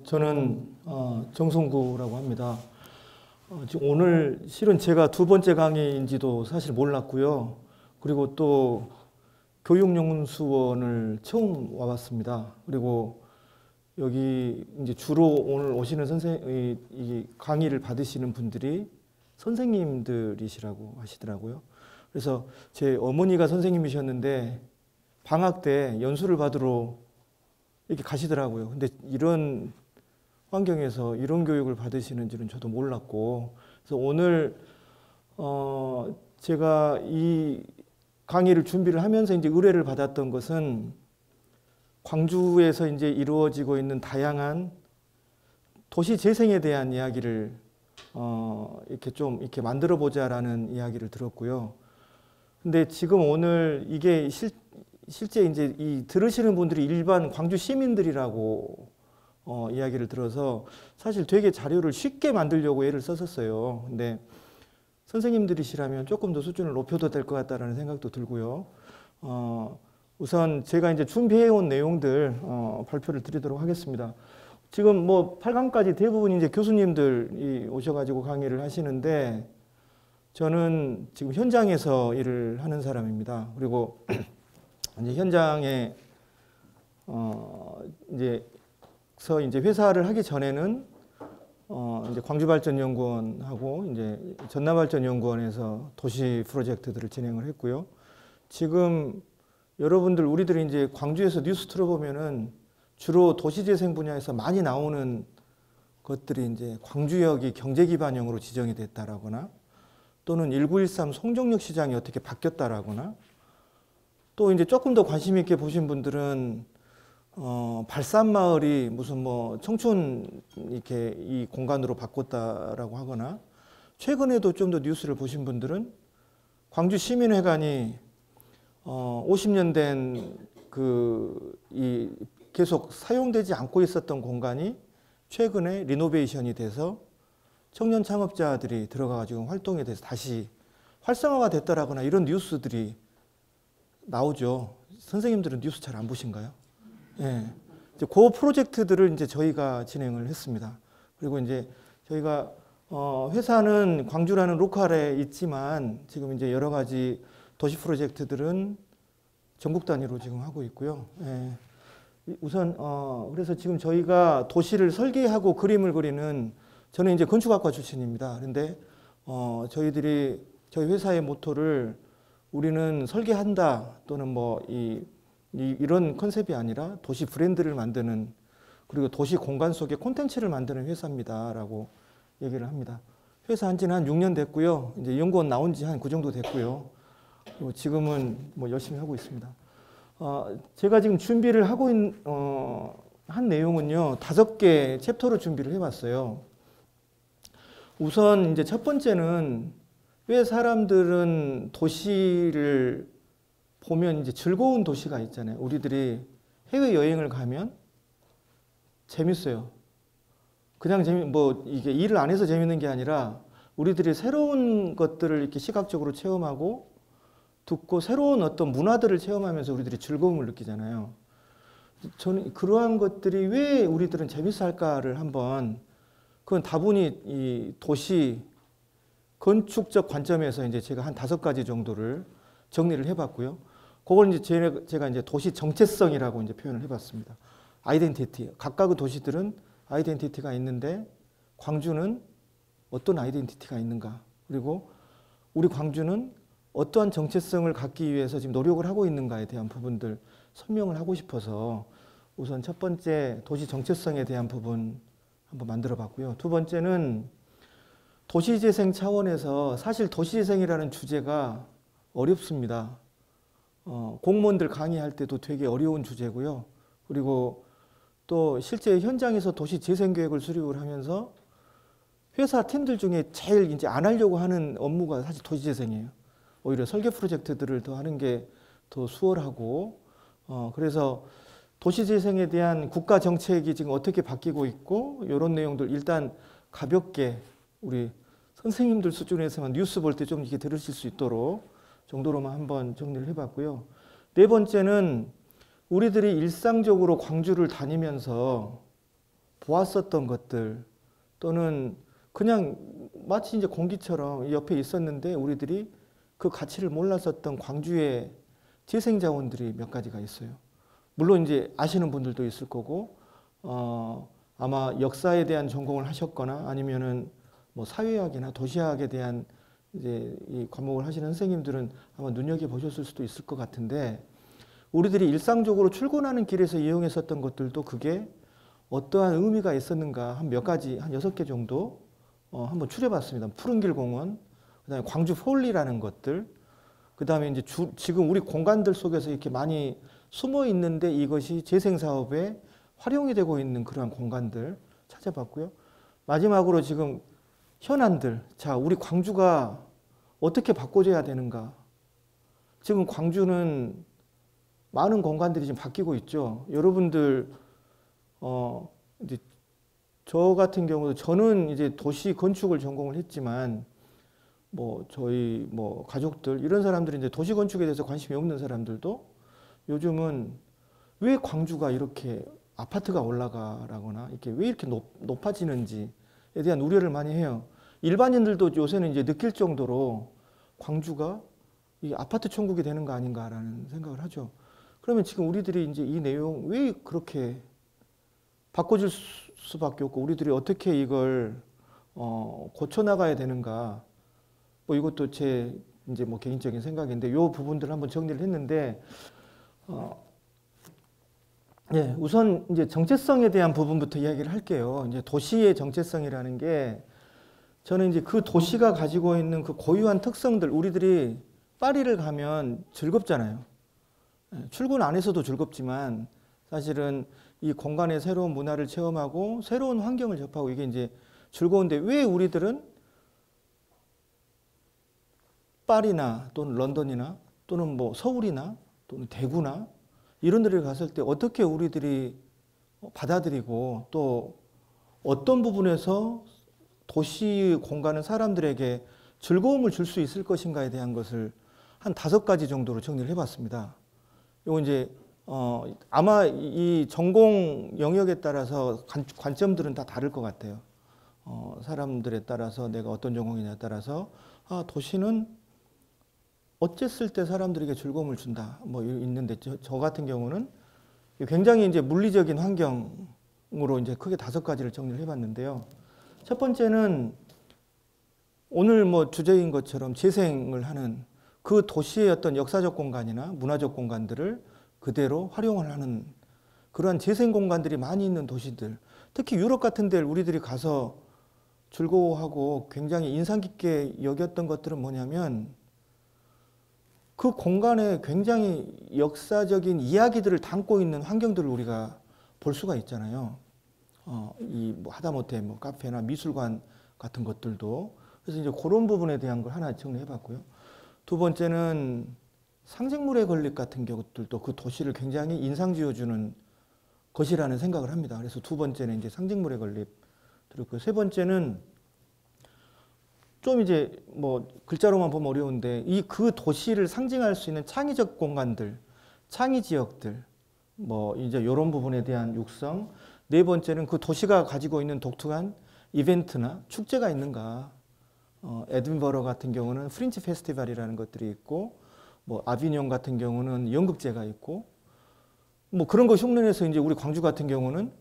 저는 정성구라고 합니다. 지금 오늘 실은 제가 두 번째 강의인지도 사실 몰랐고요. 그리고 또 교육연수원을 처음 와봤습니다. 그리고 여기 이제 주로 오늘 오시는 이 강의를 받으시는 분들이 선생님들이시라고 하시더라고요. 그래서 제 어머니가 선생님이셨는데 방학 때 연수를 받으러 이렇게 가시더라고요. 근데 이런 환경에서 이런 교육을 받으시는 줄은 저도 몰랐고, 그래서 오늘 제가 이 강의를 준비를 하면서 이제 의뢰를 받았던 것은 광주에서 이제 이루어지고 있는 다양한 도시 재생에 대한 이야기를 이렇게 좀 이렇게 만들어 보자라는 이야기를 들었고요. 근데 지금 오늘 이게 실제 이제 이 들으시는 분들이 일반 광주 시민들이라고 이야기를 들어서 사실 되게 자료를 쉽게 만들려고 애를 썼었어요. 근데 선생님들이시라면 조금 더 수준을 높여도 될 것 같다라는 생각도 들고요. 우선 제가 이제 준비해온 내용들 발표를 드리도록 하겠습니다. 지금 뭐 8강까지 대부분 이제 교수님들이 오셔가지고 강의를 하시는데 저는 지금 현장에서 일을 하는 사람입니다. 그리고 이제 현장에 이제 회사를 하기 전에는 이제 광주발전연구원하고 이제 전남발전연구원에서 도시 프로젝트들을 진행을 했고요. 지금 여러분들 우리들이 이제 광주에서 뉴스 틀어보면은 주로 도시재생 분야에서 많이 나오는 것들이 이제 광주역이 경제기반형으로 지정이 됐다라거나 또는 1913 송정역 시장이 어떻게 바뀌었다라거나 또 이제 조금 더 관심 있게 보신 분들은 발산마을이 무슨 뭐 청춘 이렇게 이 공간으로 바꿨다라고 하거나 최근에도 좀 더 뉴스를 보신 분들은 광주 시민회관이 50년 된 이 계속 사용되지 않고 있었던 공간이 최근에 리노베이션이 돼서 청년 창업자들이 들어가가지고 활동에 대해서 다시 활성화가 됐다라거나 이런 뉴스들이 나오죠. 선생님들은 뉴스 잘 안 보신가요? 예. 이제 그 프로젝트들을 이제 저희가 진행을 했습니다. 그리고 이제 저희가 회사는 광주라는 로컬에 있지만 지금 이제 여러 가지 도시 프로젝트들은 전국 단위로 지금 하고 있고요. 예. 우선 그래서 지금 저희가 도시를 설계하고 그림을 그리는 저는 이제 건축학과 출신입니다. 그런데 저희 회사의 모토를 우리는 설계한다 또는 뭐 이런 컨셉이 아니라 도시 브랜드를 만드는 그리고 도시 공간 속에 콘텐츠를 만드는 회사입니다라고 얘기를 합니다. 회사 한 지는 한 6년 됐고요. 이제 연구원 나온 지 한 그 정도 됐고요. 그리고 지금은 뭐 열심히 하고 있습니다. 제가 지금 준비를 하고 한 내용은요, 5개 챕터로 준비를 해봤어요. 우선 이제 첫 번째는 왜 사람들은 도시를 보면 이제 즐거운 도시가 있잖아요. 우리들이 해외여행을 가면 재밌어요. 그냥 이게 일을 안 해서 재밌는 게 아니라 우리들이 새로운 것들을 이렇게 시각적으로 체험하고 듣고 새로운 어떤 문화들을 체험하면서 우리들이 즐거움을 느끼잖아요. 저는 그러한 것들이 왜 우리들은 재밌어 할까를 한번 그건 다분히 이 도시 건축적 관점에서 이제 제가 한 5가지 정도를 정리를 해봤고요. 그걸 이제 제가 이제 도시 정체성이라고 이제 표현을 해봤습니다. 아이덴티티. 각각의 도시들은 아이덴티티가 있는데 광주는 어떤 아이덴티티가 있는가? 그리고 우리 광주는 어떠한 정체성을 갖기 위해서 지금 노력을 하고 있는가에 대한 부분들 설명을 하고 싶어서 우선 첫 번째 도시 정체성에 대한 부분 한번 만들어 봤고요. 두 번째는 도시재생 차원에서 사실 도시재생이라는 주제가 어렵습니다. 공무원들 강의할 때도 되게 어려운 주제고요. 그리고 또 실제 현장에서 도시재생계획을 수립을 하면서 회사 팀들 중에 제일 이제 안 하려고 하는 업무가 사실 도시재생이에요. 오히려 설계 프로젝트들을 더 하는 게 더 수월하고 그래서 도시재생에 대한 국가 정책이 지금 어떻게 바뀌고 있고 이런 내용들 일단 가볍게 우리 선생님들 수준에서만 뉴스 볼 때 좀 이렇게 들으실 수 있도록 정도로만 한번 정리를 해봤고요. 네 번째는 우리들이 일상적으로 광주를 다니면서 좋았었던 것들 또는 그냥 마치 이제 공기처럼 옆에 있었는데 우리들이 그 가치를 몰랐었던 광주의 재생자원들이 몇 가지가 있어요. 물론 이제 아시는 분들도 있을 거고, 아마 역사에 대한 전공을 하셨거나 아니면은 뭐 사회학이나 도시학에 대한 이제 이 과목을 하시는 선생님들은 아마 눈여겨보셨을 수도 있을 것 같은데, 우리들이 일상적으로 출근하는 길에서 이용했었던 것들도 그게 어떠한 의미가 있었는가 한 몇 가지, 한 6개 정도 한번 추려봤습니다. 푸른길 공원, 그다음에 광주 폴리라는 것들, 그다음에 이제 지금 우리 공간들 속에서 이렇게 많이 숨어 있는데 이것이 재생 사업에 활용이 되고 있는 그러한 공간들 찾아봤고요. 마지막으로 지금 현안들, 자, 우리 광주가 어떻게 바꿔줘야 되는가? 지금 광주는 많은 공간들이 지금 바뀌고 있죠. 여러분들 이제 저 같은 경우도 저는 이제 도시 건축을 전공을 했지만 뭐 저희 뭐 가족들 이런 사람들이 이제 도시 건축에 대해서 관심이 없는 사람들도 요즘은 왜 광주가 이렇게 아파트가 올라가라거나 이렇게 왜 이렇게 높아지는지에 대한 우려를 많이 해요. 일반인들도 요새는 이제 느낄 정도로 광주가 이 아파트 천국이 되는 거 아닌가라는 생각을 하죠. 그러면 지금 우리들이 이제 이 내용 왜 그렇게 바꿔줄 수밖에 없고 우리들이 어떻게 이걸 고쳐나가야 되는가? 뭐 이것도 제 이제 뭐 개인적인 생각인데 요 부분들 한번 정리를 했는데 예, 우선 이제 정체성에 대한 부분부터 이야기를 할게요. 이제 도시의 정체성이라는 게 저는 이제 그 도시가 가지고 있는 그 고유한 특성들, 우리들이 파리를 가면 즐겁잖아요. 출근 안에서도 즐겁지만 사실은 이 공간의 새로운 문화를 체험하고 새로운 환경을 접하고 이게 이제 즐거운데 왜 우리들은 파리나 또는 런던이나 또는 뭐 서울이나 또는 대구나 이런 데를 갔을 때 어떻게 우리들이 받아들이고 또 어떤 부분에서 도시 공간은 사람들에게 즐거움을 줄 수 있을 것인가에 대한 것을 한 5가지 정도로 정리를 해봤습니다. 요거 이제 아마 이 전공 영역에 따라서 관점들은 다 다를 것 같아요. 사람들에 따라서 내가 어떤 전공이냐에 따라서 도시는 어쨌을 때 사람들에게 즐거움을 준다. 뭐 있는데 저 같은 경우는 굉장히 이제 물리적인 환경으로 이제 크게 5가지를 정리를 해봤는데요. 첫 번째는 오늘 뭐 주제인 것처럼 재생을 하는 그 도시의 어떤 역사적 공간이나 문화적 공간들을 그대로 활용을 하는 그러한 재생 공간들이 많이 있는 도시들, 특히 유럽 같은 데를 우리들이 가서 즐거워하고 굉장히 인상 깊게 여겼던 것들은 뭐냐면 그 공간에 굉장히 역사적인 이야기들을 담고 있는 환경들을 우리가 볼 수가 있잖아요. 이 뭐 하다못해 뭐 카페나 미술관 같은 것들도. 그래서 이제 그런 부분에 대한 걸 하나 정리해 봤고요. 두 번째는 상징물의 건립 같은 것들도 그 도시를 굉장히 인상 지어주는 것이라는 생각을 합니다. 그래서 두 번째는 이제 상징물의 건립 들었고요. 세 번째는 좀 이제 뭐 글자로만 보면 어려운데 이 그 도시를 상징할 수 있는 창의적 공간들, 창의 지역들, 뭐 이제 이런 부분에 대한 육성. 네 번째는 그 도시가 가지고 있는 독특한 이벤트나 축제가 있는가. 에든버러 같은 경우는 프린치 페스티벌이라는 것들이 있고, 뭐 아비뇽 같은 경우는 연극제가 있고, 뭐 그런 거 흉내내서 이제 우리 광주 같은 경우는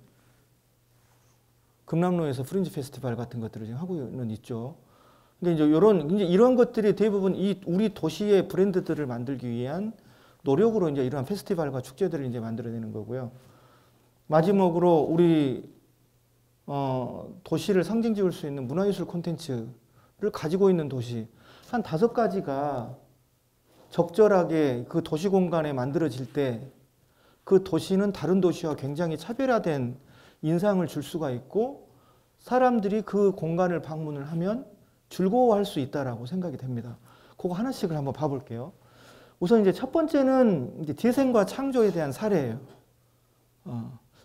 금남로에서 프린치 페스티벌 같은 것들을 지금 하고는 있죠. 근데 이제 이런 것들이 대부분 이 우리 도시의 브랜드들을 만들기 위한 노력으로 이제 이러한 페스티벌과 축제들을 이제 만들어내는 거고요. 마지막으로 우리 도시를 상징 지을 수 있는 문화예술 콘텐츠를 가지고 있는 도시 한 5가지가 적절하게 그 도시 공간에 만들어질 때 그 도시는 다른 도시와 굉장히 차별화된 인상을 줄 수가 있고 사람들이 그 공간을 방문을 하면 즐거워할 수 있다라고 생각이 됩니다. 그거 하나씩을 한번 봐볼게요. 우선 이제 첫 번째는 이제 재생과 창조에 대한 사례예요.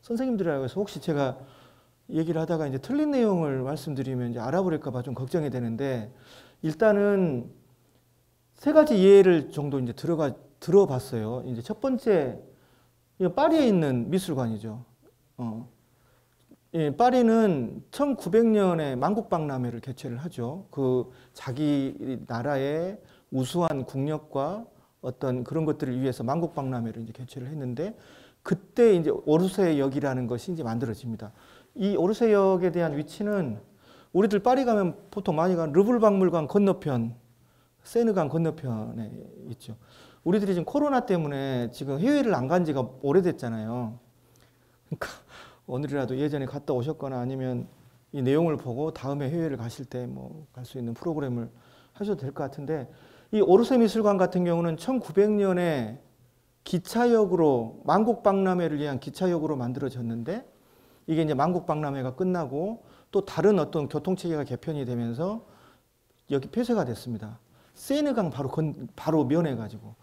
선생님들이라고 해서 혹시 제가 얘기를 하다가 이제 틀린 내용을 말씀드리면 이제 알아버릴까봐 좀 걱정이 되는데 일단은 3가지 예를 정도 이제 들어봤어요. 이제 첫 번째 파리에 있는 미술관이죠. 예, 파리는 1900년에 만국박람회를 개최를 하죠. 그 자기 나라의 우수한 국력과 어떤 그런 것들을 위해서 만국박람회를 이제 개최를 했는데 그때 이제 오르세역이라는 것이 이제 만들어집니다. 이 오르세역에 대한 위치는 우리들 파리 가면 보통 많이 가는 르블 박물관 건너편, 세느강 건너편에 있죠. 우리들이 지금 코로나 때문에 지금 해외를 안 간 지가 오래됐잖아요. 그러니까 오늘이라도 예전에 갔다 오셨거나 아니면 이 내용을 보고 다음에 해외를 가실 때 뭐 갈 수 있는 프로그램을 하셔도 될 것 같은데 이 오르세 미술관 같은 경우는 1900년에 기차역으로 만국박람회를 위한 기차역으로 만들어졌는데 이게 이제 만국박람회가 끝나고 또 다른 어떤 교통체계가 개편이 되면서 여기 폐쇄가 됐습니다. 세느강 바로 면해가지고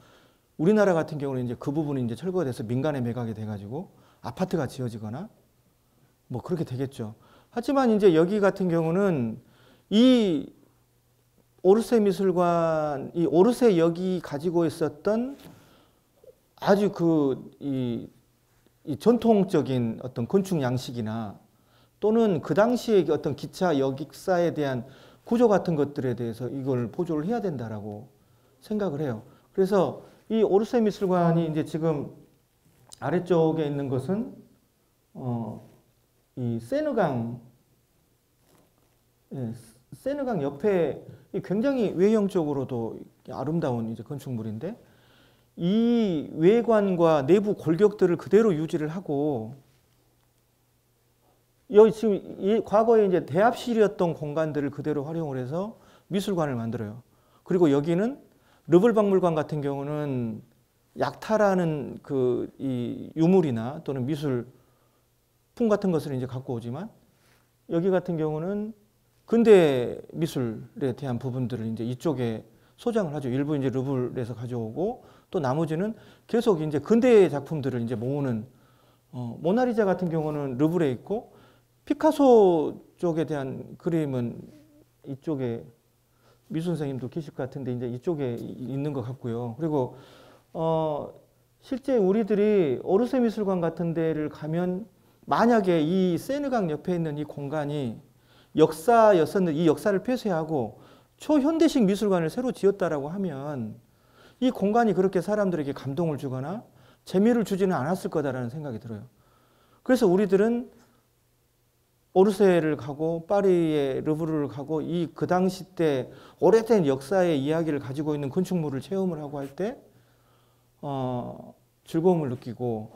우리나라 같은 경우는 이제 그 부분이 이제 철거가 돼서 민간에 매각이 돼가지고 아파트가 지어지거나 뭐 그렇게 되겠죠. 하지만 이제 여기 같은 경우는 이 오르세 미술관, 이 오르세역이 가지고 있었던 아주 이 전통적인 어떤 건축 양식이나 또는 그 당시의 어떤 기차 역사에 대한 구조 같은 것들에 대해서 이걸 보존을 해야 된다라고 생각을 해요. 그래서 이 오르세 미술관이 이제 지금 아래쪽에 있는 것은 이 세느강, 예, 세느강 옆에 굉장히 외형적으로도 아름다운 이제 건축물인데 이 외관과 내부 골격들을 그대로 유지를 하고 여기 지금 과거에 이제 대합실이었던 공간들을 그대로 활용을 해서 미술관을 만들어요. 그리고 여기는 르블 박물관 같은 경우는 약탈하는 이 유물이나 또는 미술품 같은 것을 이제 갖고 오지만 여기 같은 경우는 근대 미술에 대한 부분들을 이제 이쪽에 소장을 하죠. 일부 이제 르블에서 가져오고 또 나머지는 계속 이제 근대 작품들을 이제 모으는 모나리자 같은 경우는 르블에 있고 피카소 쪽에 대한 그림은 이쪽에 미술 선생님도 계실 것 같은데 이제 이쪽에 있는 것 같고요. 그리고 실제 우리들이 오르세 미술관 같은 데를 가면 만약에 이 세느강 옆에 있는 이 공간이 역사였었는데 이 역사를 폐쇄하고 초현대식 미술관을 새로 지었다라고 하면 이 공간이 그렇게 사람들에게 감동을 주거나 재미를 주지는 않았을 거다라는 생각이 들어요. 그래서 우리들은 오르세를 가고 파리의 르브르를 가고 이 그 당시 때 오래된 역사의 이야기를 가지고 있는 건축물을 체험을 하고 할 때 즐거움을 느끼고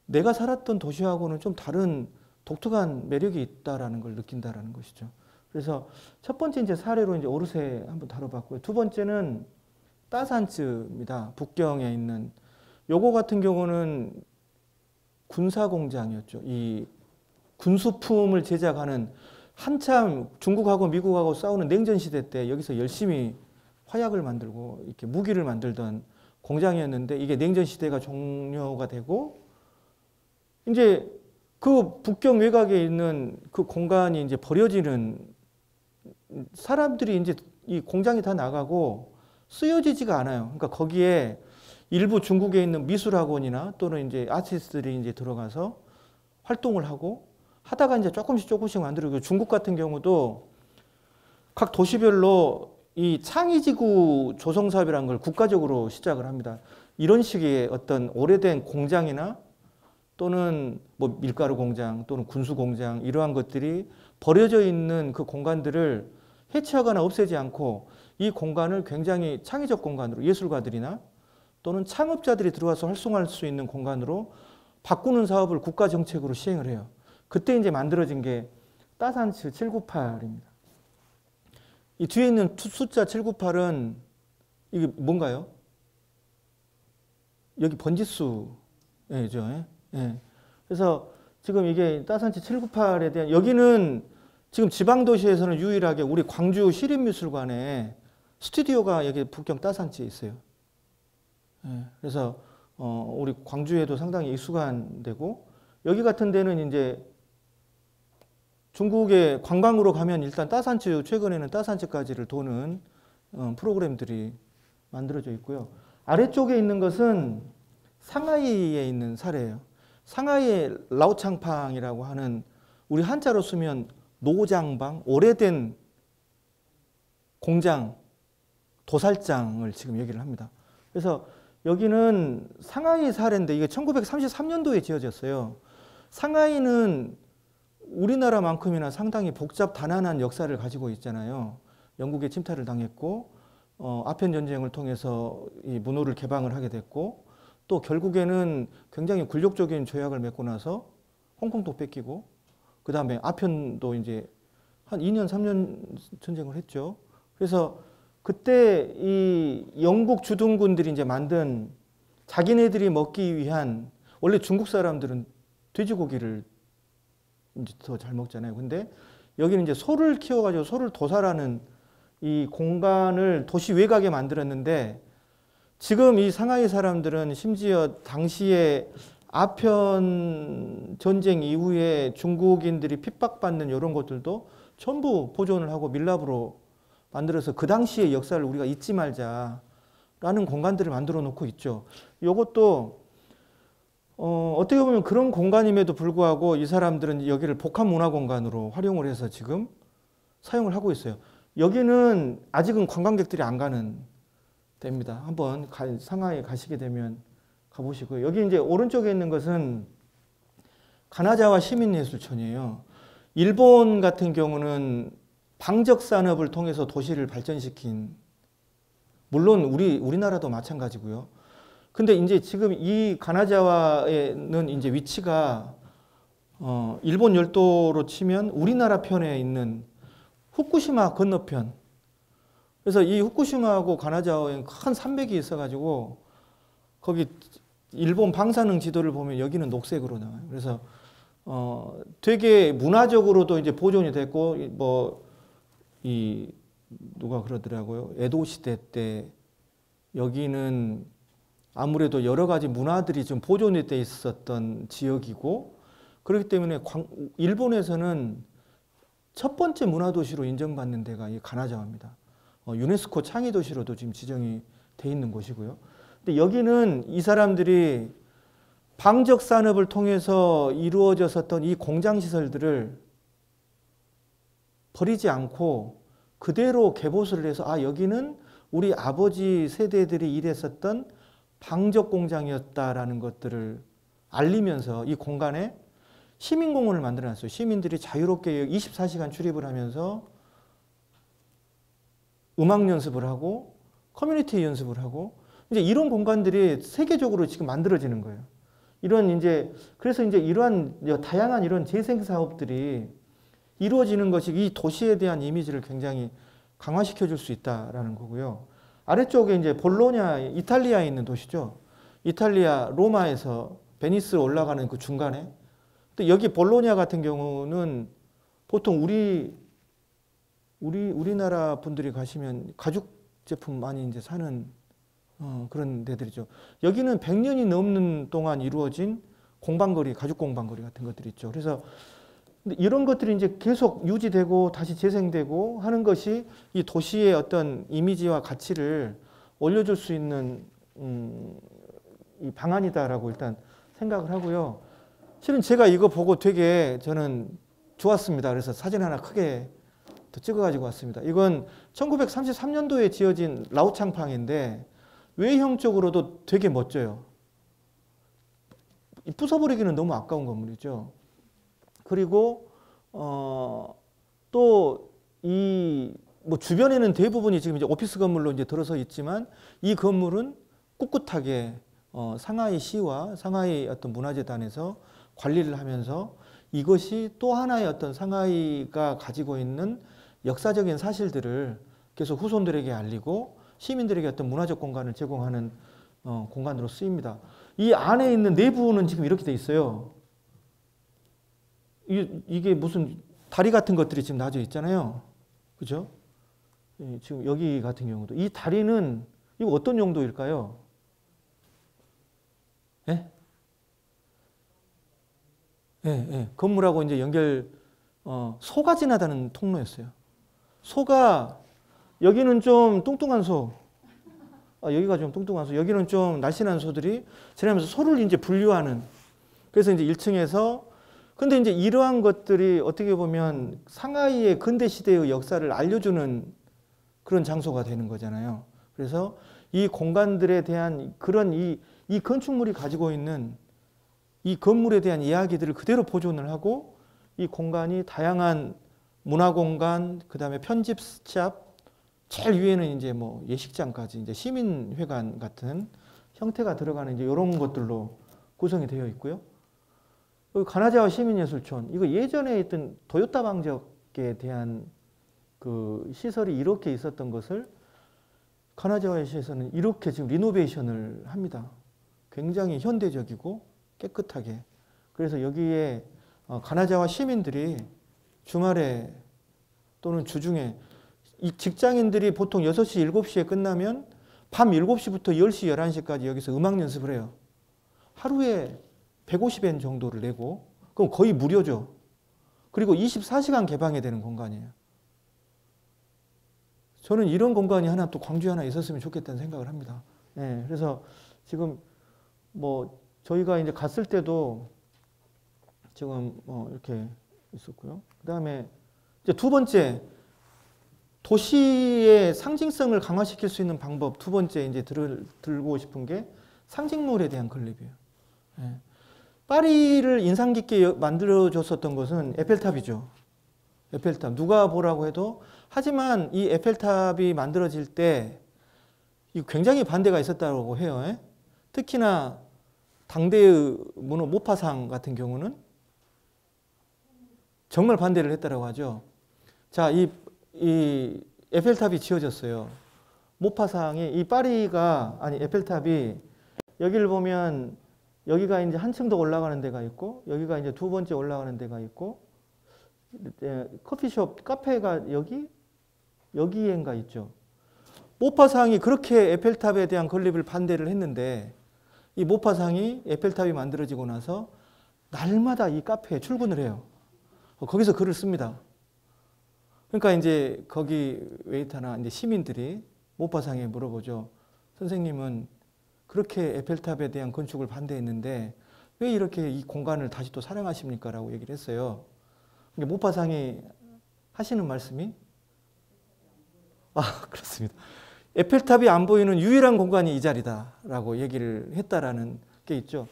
내가 살았던 도시하고는 좀 다른 독특한 매력이 있다라는 걸 느낀다라는 것이죠. 그래서 첫 번째 이제 사례로 이제 오르세 한번 다뤄봤고요. 두 번째는 따산츠입니다. 북경에 있는 요거 같은 경우는 군사 공장이었죠. 이 군수품을 제작하는 한참 중국하고 미국하고 싸우는 냉전 시대 때 여기서 열심히 화약을 만들고 이렇게 무기를 만들던 공장이었는데 이게 냉전 시대가 종료가 되고 이제 그 북경 외곽에 있는 그 공간이 이제 버려지는 사람들이 이제 이 공장이 다 나가고 쓰여지지가 않아요. 그러니까 거기에 일부 중국에 있는 미술학원이나 또는 이제 아티스트들이 이제 들어가서 활동을 하고 하다가 이제 조금씩 만들고 중국 같은 경우도 각 도시별로 이 창의지구 조성 사업이라는 걸 국가적으로 시작을 합니다. 이런 식의 어떤 오래된 공장이나 또는 뭐 밀가루 공장 또는 군수 공장 이러한 것들이 버려져 있는 그 공간들을 해체하거나 없애지 않고 이 공간을 굉장히 창의적 공간으로 예술가들이나 또는 창업자들이 들어와서 활성화할 수 있는 공간으로 바꾸는 사업을 국가 정책으로 시행을 해요. 그때 이제 만들어진 게 따산츠 798입니다. 이 뒤에 있는 숫자 798은 이게 뭔가요? 여기 번지수죠. 예. 그래서 지금 이게 따산츠 798에 대한 여기는 지금 지방도시에서는 유일하게 우리 광주 시립미술관에 스튜디오가 여기 북경 따산츠에 있어요. 예. 그래서 우리 광주에도 상당히 익숙한 데고 여기 같은 데는 이제 중국에 관광으로 가면 일단 따산츠 최근에는 따산츠까지를 도는 프로그램들이 만들어져 있고요. 아래쪽에 있는 것은 상하이에 있는 사례예요. 상하이의 라오창팡이라고 하는 우리 한자로 쓰면 노장방, 오래된 공장, 도살장을 지금 얘기를 합니다. 그래서 여기는 상하이 사례인데 이게 1933년도에 지어졌어요. 상하이는 우리나라만큼이나 상당히 복잡 단안한 역사를 가지고 있잖아요. 영국의 침탈을 당했고 아편 전쟁을 통해서 이 문호를 개방을 하게 됐고 또 결국에는 굉장히 굴욕적인 조약을 맺고 나서 홍콩도 뺏기고 그 다음에 아편도 이제 한 2년 3년 전쟁을 했죠. 그래서 그때 이 영국 주둔군들이 이제 만든 자기네들이 먹기 위한 원래 중국 사람들은 돼지고기를 이제 더 잘 먹잖아요. 근데 여기는 이제 소를 키워가지고 소를 도살하는 이 공간을 도시 외곽에 만들었는데 지금 이 상하이 사람들은 심지어 당시에 아편 전쟁 이후에 중국인들이 핍박받는 이런 것들도 전부 보존을 하고 밀랍으로 만들어서 그 당시의 역사를 우리가 잊지 말자라는 공간들을 만들어 놓고 있죠. 이것도 어떻게 보면 그런 공간임에도 불구하고 이 사람들은 여기를 복합문화공간으로 활용을 해서 지금 사용을 하고 있어요. 여기는 아직은 관광객들이 안 가는 데입니다. 한번 상하이에 가시게 되면 가보시고요. 여기 이제 오른쪽에 있는 것은 가나자와 시민예술촌이에요. 일본 같은 경우는 방적 산업을 통해서 도시를 발전시킨, 물론 우리나라도 마찬가지고요. 근데 이제 지금 이 가나자와는 이제 위치가 일본 열도로 치면 우리나라 편에 있는 후쿠시마 건너편. 그래서 이 후쿠시마하고 가나자와에 큰 산맥이 있어가지고 거기 일본 방사능 지도를 보면 여기는 녹색으로 나와요. 그래서 되게 문화적으로도 이제 보존이 됐고 누가 그러더라고요. 에도 시대 때 여기는 아무래도 여러 가지 문화들이 좀 보존이 돼 있었던 지역이고 그렇기 때문에 일본에서는 첫 번째 문화도시로 인정받는 데가 이 가나자와입니다. 유네스코 창의도시로도 지금 지정이 돼 있는 곳이고요. 근데 여기는 이 사람들이 방적 산업을 통해서 이루어졌었던 이 공장 시설들을 버리지 않고 그대로 개보수를 해서 여기는 우리 아버지 세대들이 일했었던 방적 공장이었다라는 것들을 알리면서 이 공간에 시민공원을 만들어놨어요. 시민들이 자유롭게 24시간 출입을 하면서 음악 연습을 하고 커뮤니티 연습을 하고 이제 이런 공간들이 세계적으로 지금 만들어지는 거예요. 그래서 이제 이러한 다양한 이런 재생 사업들이 이루어지는 것이 이 도시에 대한 이미지를 굉장히 강화시켜 줄 수 있다라는 거고요. 아래쪽에 이제 볼로냐, 이탈리아에 있는 도시죠. 이탈리아 로마에서 베니스로 올라가는 그 중간에. 또 여기 볼로냐 같은 경우는 보통 우리나라 분들이 가시면 가죽 제품 많이 이제 사는 그런 데들이죠. 여기는 100년이 넘는 동안 이루어진 공방거리, 가죽 공방거리 같은 것들이 있죠. 그래서 이런 것들이 이제 계속 유지되고 다시 재생되고 하는 것이 이 도시의 어떤 이미지와 가치를 올려줄 수 있는 이 방안이다라고 일단 생각을 하고요. 실은 제가 이거 보고 되게 저는 좋았습니다. 그래서 사진 하나 크게 더 찍어가지고 왔습니다. 이건 1933년도에 지어진 라오창팡인데 외형적으로도 되게 멋져요. 부숴버리기는 너무 아까운 건물이죠. 그리고 또 이 주변에는 대부분이 지금 이제 오피스 건물로 이제 들어서 있지만 이 건물은 꿋꿋하게 상하이 시와 상하이 어떤 문화재단에서 관리를 하면서 이것이 또 하나의 어떤 상하이가 가지고 있는 역사적인 사실들을 계속 후손들에게 알리고 시민들에게 어떤 문화적 공간을 제공하는 공간으로 쓰입니다. 이 안에 있는 내부는 지금 이렇게 돼 있어요. 이게 무슨 다리 같은 것들이 지금 놔져 있잖아요. 그죠? 지금 여기 같은 경우도 이 다리는 이거 어떤 용도일까요? 예? 예. 건물하고 이제 소가 지나다는 통로였어요. 소가 여기는 좀 뚱뚱한 소, 여기가 좀 뚱뚱한 소, 여기는 좀 날씬한 소들이 지나면서 소를 이제 분류하는 그래서 이제 1층에서 근데 이제 이러한 것들이 어떻게 보면 상하이의 근대 시대의 역사를 알려주는 그런 장소가 되는 거잖아요. 그래서 이 공간들에 대한 그런 이 건축물이 가지고 있는 이 건물에 대한 이야기들을 그대로 보존을 하고 이 공간이 다양한 문화 공간, 그 다음에 편집샵, 제일 위에는 이제 뭐 예식장까지 이제 시민회관 같은 형태가 들어가는 이제 이런 것들로 구성이 되어 있고요. 가나자와 시민예술촌, 이거 예전에 있던 도요타 방적에 대한 그 시설이 이렇게 있었던 것을 가나자와시에서는 이렇게 지금 리노베이션을 합니다. 굉장히 현대적이고 깨끗하게. 그래서 여기에 가나자와 시민들이 주말에 또는 주중에 이 직장인들이 보통 6시, 7시에 끝나면 밤 7시부터 10시, 11시까지 여기서 음악 연습을 해요. 하루에 150엔 정도를 내고 그럼 거의 무료죠. 그리고 24시간 개방이 되는 공간이에요. 저는 이런 공간이 하나 또 광주에 하나 있었으면 좋겠다는 생각을 합니다. 네, 그래서 지금 뭐 저희가 이제 갔을 때도 지금 이렇게 있었고요. 그 다음에 이제 두 번째 도시의 상징성을 강화시킬 수 있는 방법 두 번째 이제 들고 싶은 게 상징물에 대한 건립이에요. 네. 파리를 인상 깊게 만들어줬었던 것은 에펠탑이죠. 에펠탑. 누가 보라고 해도 하지만 이 에펠탑이 만들어질 때 굉장히 반대가 있었다고 해요. 예? 특히나 당대의 모파상 같은 경우는 정말 반대를 했다고 하죠. 자, 이 에펠탑이 지어졌어요. 모파상이 이 파리가 아니 에펠탑이 여기를 보면 여기가 이제 한층 더 올라가는 데가 있고 여기가 이제 두 번째 올라가는 데가 있고 커피숍, 카페가 여기엔가 있죠. 모파상이 그렇게 에펠탑에 대한 건립을 반대를 했는데 이 모파상이 에펠탑이 만들어지고 나서 날마다 이 카페에 출근을 해요. 거기서 글을 씁니다. 그러니까 이제 거기 웨이터나 이제 시민들이 모파상에 물어보죠. 선생님은 그렇게 에펠탑에 대한 건축을 반대했는데 왜 이렇게 이 공간을 다시 또 사랑하십니까? 라고 얘기를 했어요. 모파상이 하시는 말씀이 그렇습니다. 에펠탑이 안 보이는 유일한 공간이 이 자리다라고 얘기를 했다라는 게 있죠.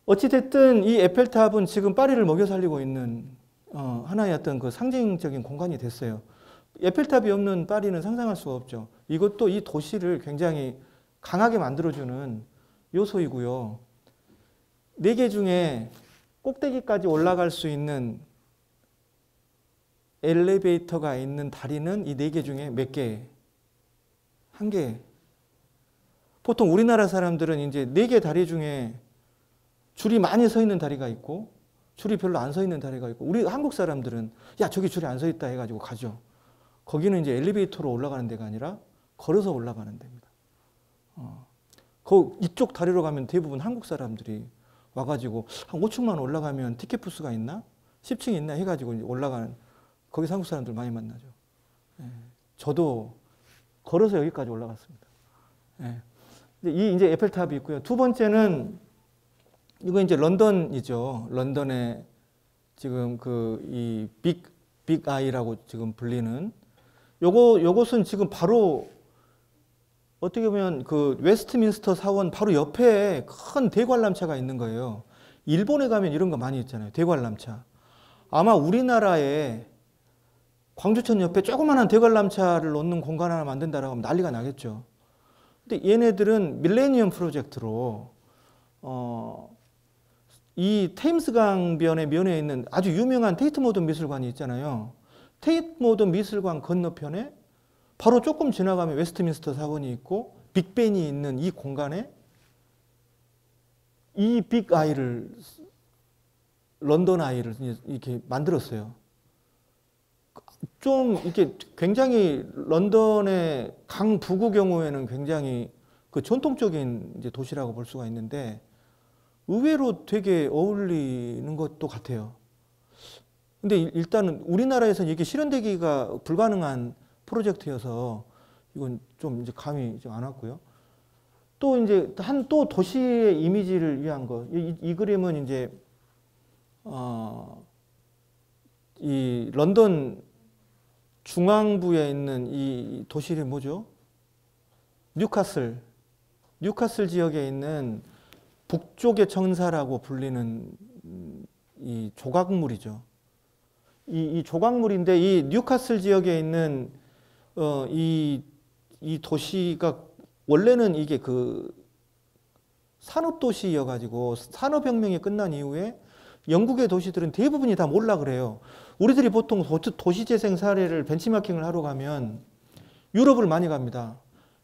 어찌됐든 이 에펠탑은 지금 파리를 먹여 살리고 있는 하나의 어떤 그 상징적인 공간이 됐어요. 에펠탑이 없는 파리는 상상할 수가 없죠. 이것도 이 도시를 굉장히 강하게 만들어주는 요소이고요. 4개 중에 꼭대기까지 올라갈 수 있는 엘리베이터가 있는 다리는 이 4개 중에 몇 개? 1개. 보통 우리나라 사람들은 이제 4개 다리 중에 줄이 많이 서 있는 다리가 있고 줄이 별로 안 서 있는 다리가 있고 우리 한국 사람들은 야 저기 줄이 안 서 있다 해가지고 가죠. 거기는 이제 엘리베이터로 올라가는 데가 아니라 걸어서 올라가는 데입니다. 이쪽 다리로 가면 대부분 한국 사람들이 와가지고 한 5층만 올라가면 티켓 부스가 있나? 10층이 있나? 해가지고 올라가는 거기서 한국 사람들 많이 만나죠. 저도 걸어서 여기까지 올라갔습니다. 이제 에펠탑이 있고요. 두 번째는 이거 이제 런던이죠. 런던의 지금 이 빅 아이라고 지금 불리는 요것은 지금 바로 어떻게 보면 그 웨스트민스터 사원 바로 옆에 큰 대관람차가 있는 거예요. 일본에 가면 이런 거 많이 있잖아요. 대관람차. 아마 우리나라에 광주천 옆에 조그마한 대관람차를 놓는 공간 하나 만든다라고 하면 난리가 나겠죠. 근데 얘네들은 밀레니엄 프로젝트로 이 테임스 강변의 면에 있는 아주 유명한 테이트 모던 미술관이 있잖아요. 테이트 모던 미술관 건너편에 바로 조금 지나가면 웨스트민스터 사원이 있고 빅벤이 있는 이 공간에 이 빅 아이를 런던 아이를 이렇게 만들었어요. 좀 이렇게 굉장히 런던의 강북의 경우에는 굉장히 그 전통적인 이제 도시라고 볼 수가 있는데 의외로 되게 어울리는 것도 같아요. 근데 일단은 우리나라에서는 이게 실현되기가 불가능한 프로젝트여서 이건 좀 이제 감이 좀 안 왔고요. 또 이제 또 도시의 이미지를 위한 거. 이 그림은 이제 이 런던 중앙부에 있는 이 도시 이름이 뭐죠? 뉴카슬 지역에 있는 북쪽의 청사라고 불리는 이 조각물이죠. 이 조각물인데 이 뉴카슬 지역에 있는 이 도시가 원래는 이게 그 산업도시여가지고 산업혁명이 끝난 이후에 영국의 도시들은 대부분이 다 몰라 그래요. 우리들이 보통 도시재생 사례를 벤치마킹을 하러 가면 유럽을 많이 갑니다.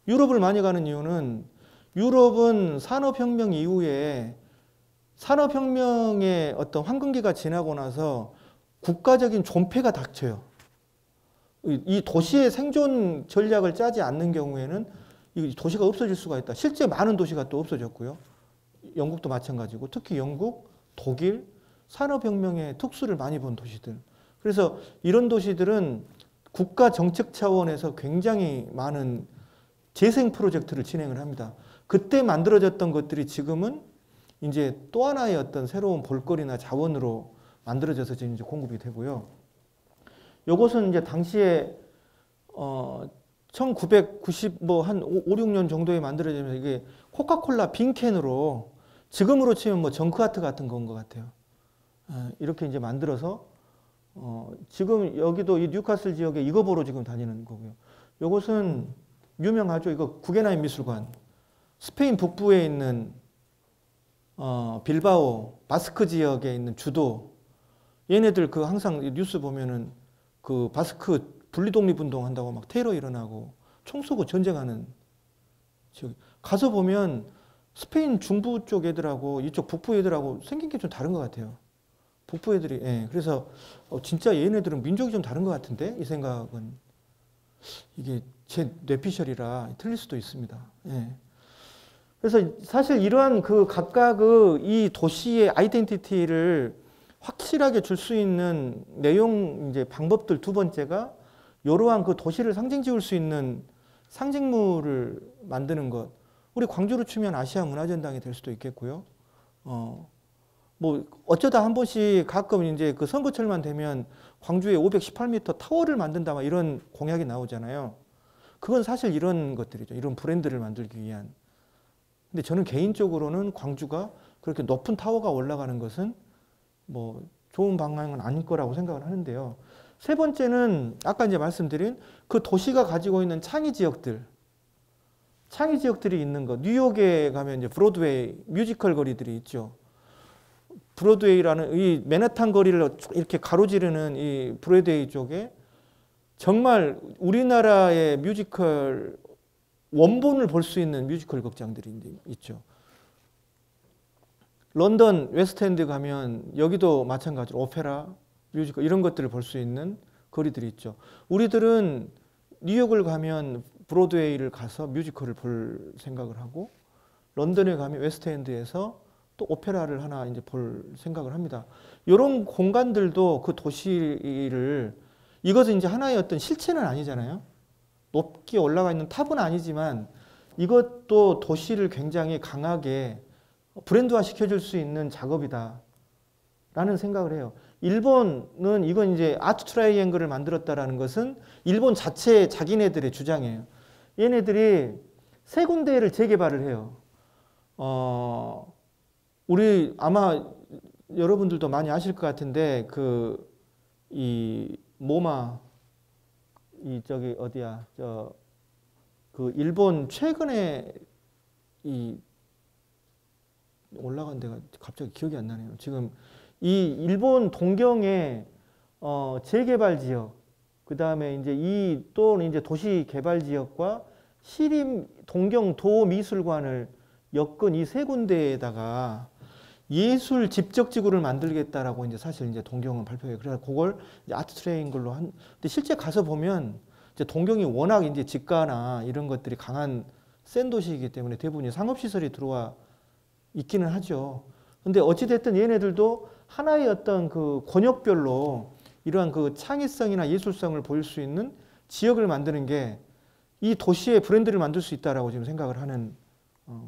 유럽을 많이 가는 이유는 유럽은 산업혁명 이후에 산업혁명의 어떤 황금기가 지나고 나서 국가적인 존폐가 닥쳐요. 이 도시의 생존 전략을 짜지 않는 경우에는 이 도시가 없어질 수가 있다. 실제 많은 도시가 또 없어졌고요. 영국도 마찬가지고 특히 영국, 독일, 산업혁명의 특수를 많이 본 도시들. 그래서 이런 도시들은 국가 정책 차원에서 굉장히 많은 재생 프로젝트를 진행을 합니다. 그때 만들어졌던 것들이 지금은 이제 또 하나의 어떤 새로운 볼거리나 자원으로 만들어져서 지금 이제 공급이 되고요. 요것은 이제 당시에 1990 뭐 한 5, 6년 정도에 만들어지면서 이게 코카콜라 빈캔으로 지금으로 치면 뭐 정크아트 같은 건 것 같아요. 이렇게 이제 만들어서 지금 여기도 이 뉴카슬 지역에 이거 보러 지금 다니는 거고요. 요것은 유명하죠. 이거 구겐하임 미술관. 스페인 북부에 있는 빌바오 바스크 지역에 있는 주도. 얘네들 그 항상 뉴스 보면은 그 바스크 분리독립운동 한다고 막 테러 일어나고 총 쏘고 전쟁하는 지역. 가서 보면 스페인 중부 쪽 애들하고 이쪽 북부 애들하고 생긴 게 좀 다른 것 같아요. 북부 애들이. 예. 그래서 진짜 얘네들은 민족이 좀 다른 것 같은데 이 생각은 이게 제 뇌피셜이라 틀릴 수도 있습니다. 예. 그래서 사실 이러한 그 각각의 이 도시의 아이덴티티를 확실하게 줄 수 있는 내용 이제 방법들 두 번째가 이러한 그 도시를 상징 지을 수 있는 상징물을 만드는 것. 우리 광주로 치면 아시아 문화전당이 될 수도 있겠고요. 뭐 어쩌다 한 번씩 가끔 이제 그 선거철만 되면 광주에 518m 타워를 만든다 막 이런 공약이 나오잖아요. 그건 사실 이런 것들이죠. 이런 브랜드를 만들기 위한. 근데 저는 개인적으로는 광주가 그렇게 높은 타워가 올라가는 것은 뭐 좋은 방향은 아닐 거라고 생각을 하는데요. 세 번째는 아까 이제 말씀드린 그 도시가 가지고 있는 창의 지역들이 있는 것. 뉴욕에 가면 이제 브로드웨이 뮤지컬 거리들이 있죠. 브로드웨이라는 이 맨하탄 거리를 이렇게 가로지르는 이 브로드웨이 쪽에 정말 우리나라의 뮤지컬 원본을 볼 수 있는 뮤지컬 극장들이 있죠. 런던 웨스트엔드 가면 여기도 마찬가지로 오페라, 뮤지컬 이런 것들을 볼 수 있는 거리들이 있죠. 우리들은 뉴욕을 가면 브로드웨이를 가서 뮤지컬을 볼 생각을 하고 런던에 가면 웨스트엔드에서 또 오페라를 하나 이제 볼 생각을 합니다. 이런 공간들도 그 도시를 이것은 이제 하나의 어떤 실체는 아니잖아요. 높게 올라가 있는 탑은 아니지만 이것도 도시를 굉장히 강하게 브랜드화 시켜줄 수 있는 작업이다 라는 생각을 해요. 일본은 이건 이제 아트 트라이앵글을 만들었다라는 것은 일본 자체 자기네들의 주장이에요. 얘네들이 세 군데를 재개발을 해요. 우리 아마 여러분들도 많이 아실 것 같은데 이 모마 저기 어디야 그 일본 최근에 이 올라간 데가 갑자기 기억이 안 나네요. 지금 이 일본 동경의 재개발 지역, 그 다음에 이제 또는 이제 도시 개발 지역과 시립 동경 도미술관을 엮은 이 세 군데에다가 예술 집적지구를 만들겠다라고 이제 사실 이제 동경은 발표해요. 그래서 그걸 이제 아트 트라이앵글로 근데 실제 가서 보면 이제 동경이 워낙 이제 지가나 이런 것들이 강한 센 도시이기 때문에 대부분이 상업시설이 들어와 있기는 하죠. 근데 어찌됐든 얘네들도 하나의 어떤 그 권역별로 이러한 그 창의성이나 예술성을 보일 수 있는 지역을 만드는 게 이 도시의 브랜드를 만들 수 있다라고 지금 생각을 하는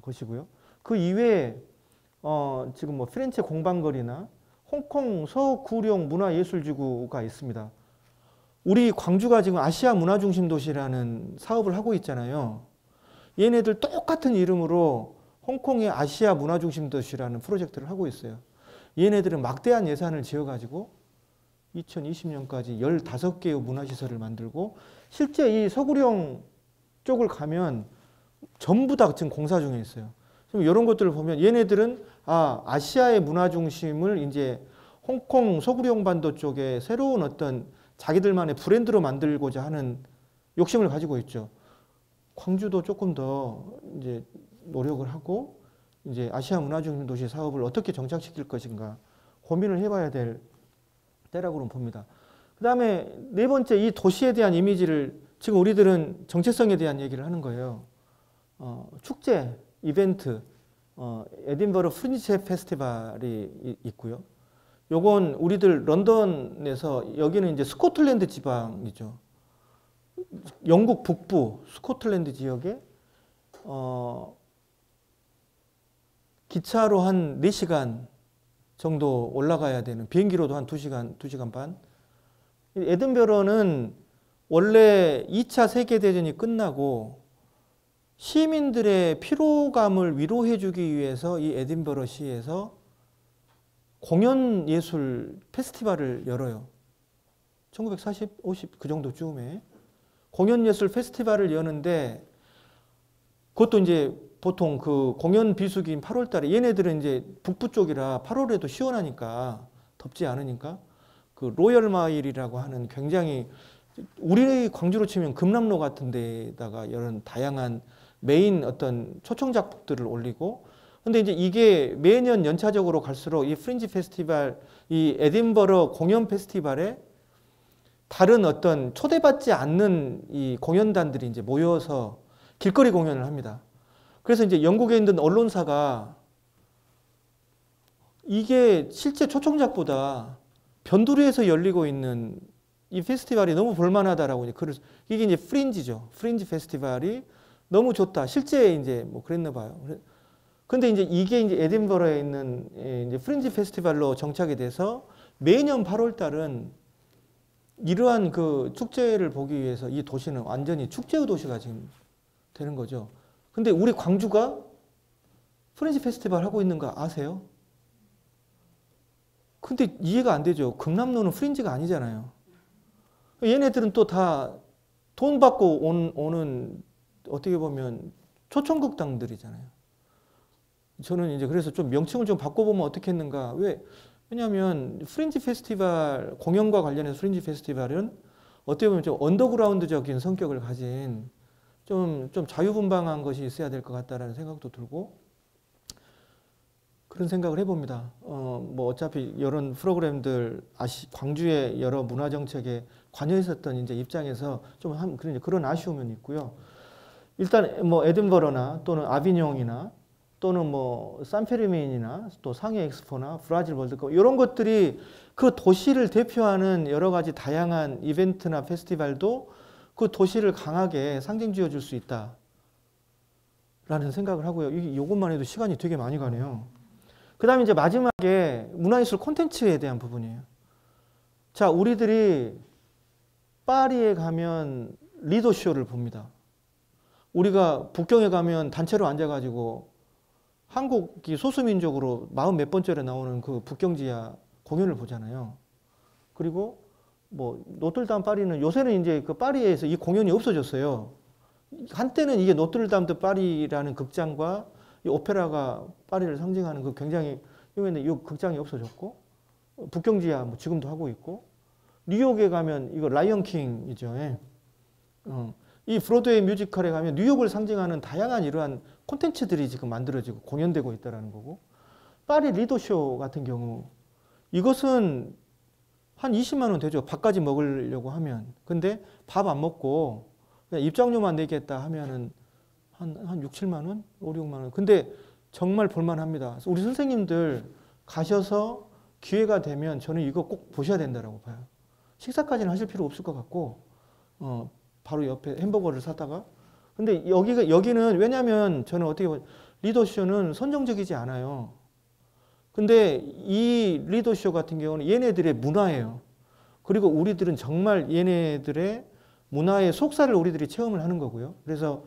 것이고요. 그 이외에 지금 뭐 피렌체 공방거리나 홍콩 서구룡 문화예술지구가 있습니다. 우리 광주가 지금 아시아 문화중심 도시라는 사업을 하고 있잖아요. 얘네들 똑같은 이름으로 홍콩의 아시아 문화중심 도시라는 프로젝트를 하고 있어요. 얘네들은 막대한 예산을 지어가지고 2020년까지 15개의 문화시설을 만들고 실제 이 서구룡 쪽을 가면 전부 다 지금 공사 중에 있어요. 이런 것들을 보면 얘네들은 아시아의 문화 중심을 이제 홍콩 서구룡 반도 쪽에 새로운 어떤 자기들만의 브랜드로 만들고자 하는 욕심을 가지고 있죠. 광주도 조금 더 이제 노력을 하고 이제 아시아 문화 중심 도시 사업을 어떻게 정착시킬 것인가 고민을 해봐야 될 때라고는 봅니다. 그 다음에 네 번째, 이 도시에 대한 이미지를 지금 우리들은 정체성에 대한 얘기를 하는 거예요. 축제, 이벤트, 에딘버러 프린지 페스티벌이 있고요. 요건 우리들 런던에서 여기는 이제 스코틀랜드 지방이죠. 영국 북부 스코틀랜드 지역에 기차로 한 4시간 정도 올라가야 되는, 비행기로도 한 2시간, 2시간 반. 에든버러는 원래 2차 세계대전이 끝나고 시민들의 피로감을 위로해 주기 위해서 이 에딘버러 시에서 공연예술 페스티벌을 열어요. 1940, 50 그 정도쯤에 공연예술 페스티벌을 여는데 그것도 이제 보통 그 공연 비수기인 8월 달에 얘네들은 이제 북부 쪽이라 8월에도 시원하니까 덥지 않으니까 그 로열 마일이라고 하는 굉장히 우리 광주로 치면 금남로 같은 데다가 이런 다양한 메인 어떤 초청 작품들을 올리고 근데 이제 이게 매년 연차적으로 갈수록 이 프린지 페스티벌, 이 에딘버러 공연 페스티벌에 다른 어떤 초대받지 않는 이 공연단들이 이제 모여서 길거리 공연을 합니다. 그래서 이제 영국에 있는 언론사가 이게 실제 초청작보다 변두리에서 열리고 있는 이 페스티벌이 너무 볼만하다라고 이게 이제 프린지죠. 프린지 페스티벌이 너무 좋다. 실제 이제 뭐 그랬나 봐요. 근데 이제 이게 이제 에딘버러에 있는 이제 프린지 페스티벌로 정착이 돼서 매년 8월 달은 이러한 그 축제를 보기 위해서 이 도시는 완전히 축제의 도시가 지금 되는 거죠. 근데 우리 광주가 프린지 페스티벌 하고 있는 거 아세요? 근데 이해가 안 되죠. 금남로는 프린지가 아니잖아요. 얘네들은 또 다 돈 받고 오는 어떻게 보면 초청극당들이잖아요. 저는 이제 그래서 좀 명칭을 좀 바꿔보면 어떻겠는가. 왜냐하면 프린지 페스티벌, 공연과 관련해서 프린지 페스티벌은 어떻게 보면 좀 언더그라운드적인 성격을 가진 좀 자유분방한 것이 있어야 될 것 같다라는 생각도 들고 그런 생각을 해봅니다. 뭐 어차피 이런 프로그램들 광주의 여러 문화 정책에 관여했었던 이제 입장에서 좀 그런 아쉬움은 있고요. 일단 뭐 에든버러나 또는 아비뇽이나 또는 뭐 산페르민이나 또 상해 엑스포나 브라질 월드컵 이런 것들이 그 도시를 대표하는 여러 가지 다양한 이벤트나 페스티벌도 그 도시를 강하게 상징 지어줄 수 있다라는 생각을 하고요. 이것만 해도 시간이 되게 많이 가네요. 그 다음에 이제 마지막에 문화예술 콘텐츠에 대한 부분이에요. 자, 우리들이 파리에 가면 리더쇼를 봅니다. 우리가 북경에 가면 단체로 앉아가지고 한국이 소수민족으로 40몇 번째로 나오는 그 북경지하 공연을 보잖아요. 그리고 뭐 노틀담 파리는 요새는 이제 그 파리에서 이 공연이 없어졌어요. 한때는 이게 노틀담 드 파리라는 극장과 이 오페라가 파리를 상징하는 그 굉장히 유명한 이 극장이 없어졌고 북경지하 뭐 지금도 하고 있고 뉴욕에 가면 이거 라이언 킹이죠. 예. 이 브로드웨이 뮤지컬에 가면 뉴욕을 상징하는 다양한 이러한 콘텐츠들이 지금 만들어지고 공연되고 있다는 거고 파리 리더쇼 같은 경우 이것은 한 20만 원 되죠. 밥까지 먹으려고 하면. 근데 밥 안 먹고 그냥 입장료만 내겠다 하면은 한 6, 7만 원? 5, 6만 원. 근데 정말 볼만합니다. 우리 선생님들 가셔서 기회가 되면 저는 이거 꼭 보셔야 된다고 봐요. 식사까지는 하실 필요 없을 것 같고 바로 옆에 햄버거를 사다가 근데 여기는 왜냐면 저는 어떻게 보면 리더쇼는 선정적이지 않아요. 근데 이 리더쇼 같은 경우는 얘네들의 문화예요. 그리고 우리들은 정말 얘네들의 문화의 속살을 우리들이 체험을 하는 거고요. 그래서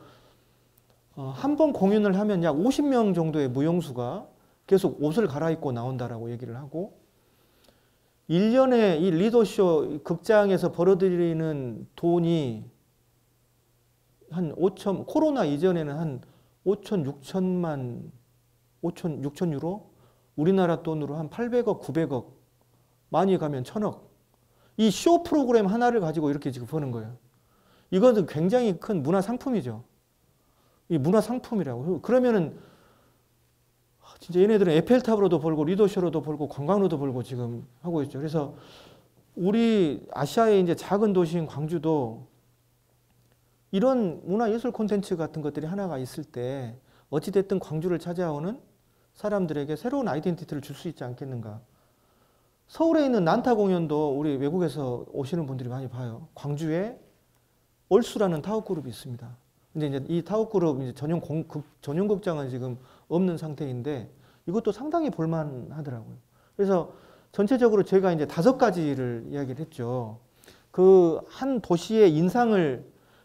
한 번 공연을 하면 약 50명 정도의 무용수가 계속 옷을 갈아입고 나온다라고 얘기를 하고 1년에 이 리더쇼 극장에서 벌어들이는 돈이 한 5천, 코로나 이전에는 한 5천, 6천 유로? 우리나라 돈으로 한 800억, 900억, 많이 가면 1000억. 이 쇼 프로그램 하나를 가지고 이렇게 지금 버는 거예요. 이것은 굉장히 큰 문화 상품이죠. 이 문화 상품이라고. 그러면은 진짜 얘네들은 에펠탑으로도 벌고 리더쇼로도 벌고 관광로도 벌고 지금 하고 있죠. 그래서 우리 아시아의 이제 작은 도시인 광주도 이런 문화예술 콘텐츠 같은 것들이 하나가 있을 때 어찌됐든 광주를 찾아오는 사람들에게 새로운 아이덴티티를 줄 수 있지 않겠는가. 서울에 있는 난타 공연도 우리 외국에서 오시는 분들이 많이 봐요. 광주에 얼수라는 타워그룹이 있습니다. 근데 이제 이 타워그룹 이제 전용 극장은 지금 없는 상태인데 이것도 상당히 볼만하더라고요. 그래서 전체적으로 제가 이제 5가지를 이야기를 했죠. 그 한 도시의 인상을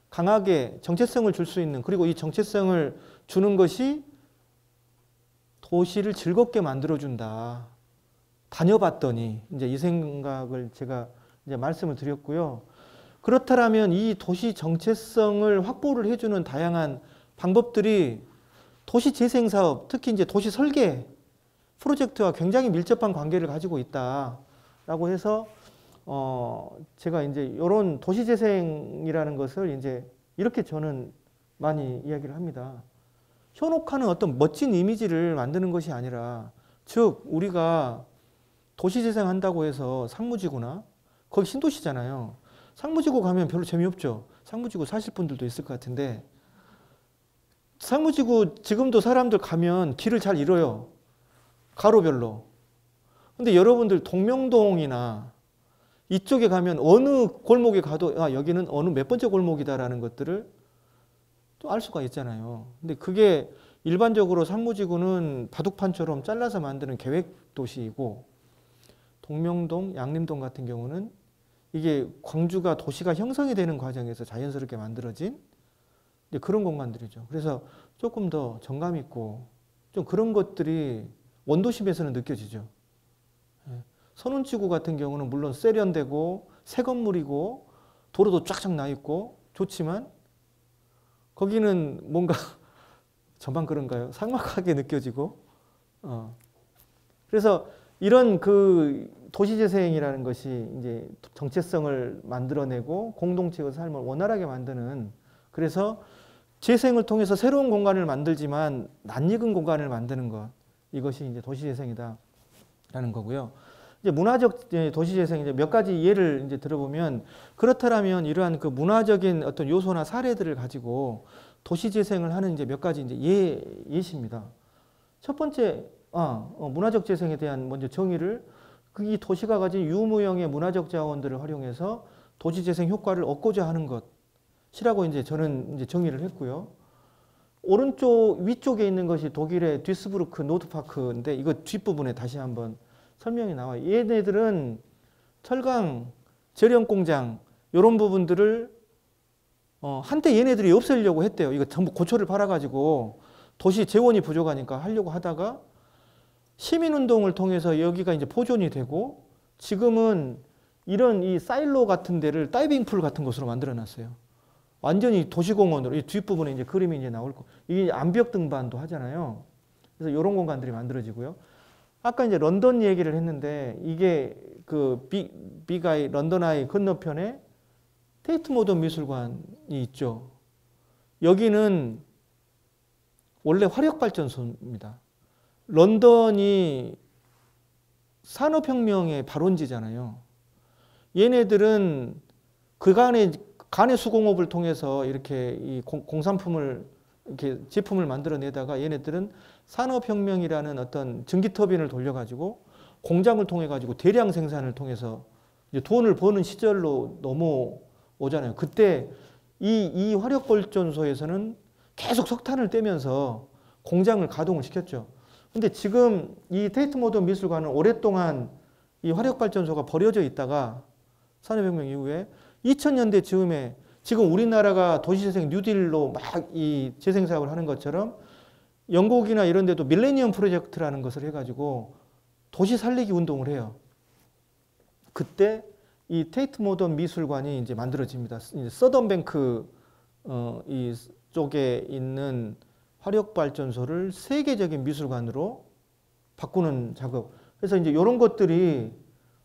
강하게 정체성을 줄 수 있는, 그리고 이 정체성을 주는 것이 도시를 즐겁게 만들어준다. 다녀봤더니 이제 이 생각을 제가 이제 말씀을 드렸고요. 그렇다면 이 도시 정체성을 확보를 해주는 다양한 방법들이 도시 재생 사업, 특히 이제 도시 설계 프로젝트와 굉장히 밀접한 관계를 가지고 있다라고 해서 제가 이제 이런 도시 재생이라는 것을 이제 이렇게 저는 많이 이야기를 합니다. 현혹하는 어떤 멋진 이미지를 만드는 것이 아니라, 즉 우리가 도시 재생한다고 해서 상무지구나, 거기 신도시잖아요. 상무지구 가면 별로 재미없죠. 상무지구 사실 분들도 있을 것 같은데, 상무지구 지금도 사람들 가면 길을 잘 잃어요. 가로별로. 근데 여러분들 동명동이나 이쪽에 가면 어느 골목에 가도 여기는 어느 몇 번째 골목이다라는 것들을 또 알 수가 있잖아요. 근데 그게 일반적으로 상무지구는 바둑판처럼 잘라서 만드는 계획도시이고, 동명동, 양림동 같은 경우는 이게 광주가 도시가 형성이 되는 과정에서 자연스럽게 만들어진 그런 공간들이죠. 그래서 조금 더 정감 있고 좀 그런 것들이 원도심에서는 느껴지죠. 선운지구 같은 경우는 물론 세련되고 새 건물이고 도로도 쫙쫙 나 있고 좋지만 거기는 뭔가 저만 그런가요? 삭막하게 느껴지고. 그래서 이런 그 도시재생이라는 것이 이제 정체성을 만들어내고 공동체의 삶을 원활하게 만드는, 그래서 재생을 통해서 새로운 공간을 만들지만 낯익은 공간을 만드는 것, 이것이 이제 도시재생이다라는 거고요. 이제 문화적 도시재생 이제 몇 가지 예를 이제 들어보면, 그렇다면 이러한 그 문화적인 어떤 요소나 사례들을 가지고 도시재생을 하는 이제 몇 가지 이제 예시입니다. 첫 번째, 문화적 재생에 대한 먼저 정의를, 이 도시가 가진 유무형의 문화적 자원들을 활용해서 도시재생 효과를 얻고자 하는 것이라고 이제 저는 이제 정의를 했고요. 오른쪽 위쪽에 있는 것이 독일의 뒤스부르크 노드파크인데 이거 뒷부분에 다시 한번 설명이 나와요. 얘네들은 철강, 제련 공장 이런 부분들을 한때 얘네들이 없애려고 했대요. 이거 전부 고철을 팔아가지고 도시 재원이 부족하니까 하려고 하다가 시민운동을 통해서 여기가 이제 보존이 되고, 지금은 이런 이 사일로 같은 데를 다이빙 풀 같은 것으로 만들어 놨어요. 완전히 도시공원으로. 이 뒷부분에 이제 그림이 이제 나올 거. 이게 암벽 등반도 하잖아요. 그래서 이런 공간들이 만들어지고요. 아까 이제 런던 얘기를 했는데, 이게 그 빅아이, 런던아이 건너편에 테이트 모던 미술관이 있죠. 여기는 원래 화력발전소입니다. 런던이 산업혁명의 발원지잖아요. 얘네들은 간의 수공업을 통해서 이렇게 이 공산품을, 이렇게 제품을 만들어내다가 얘네들은 산업혁명이라는 어떤 전기터빈을 돌려가지고 공장을 통해가지고 대량 생산을 통해서 이제 돈을 버는 시절로 넘어오잖아요. 그때 이 화력발전소에서는 계속 석탄을 떼면서 공장을 가동을 시켰죠. 근데 지금 이 테이트 모던 미술관은 오랫동안 이 화력발전소가 버려져 있다가 산업혁명 이후에 2000년대 즈음에 지금 우리나라가 도시재생 뉴딜로 막 이 재생 사업을 하는 것처럼 영국이나 이런 데도 밀레니엄 프로젝트라는 것을 해가지고 도시 살리기 운동을 해요. 그때 이 테이트 모던 미술관이 이제 만들어집니다. 서던뱅크 이 쪽에 있는 화력발전소를 세계적인 미술관으로 바꾸는 작업. 그래서 이제 이런 것들이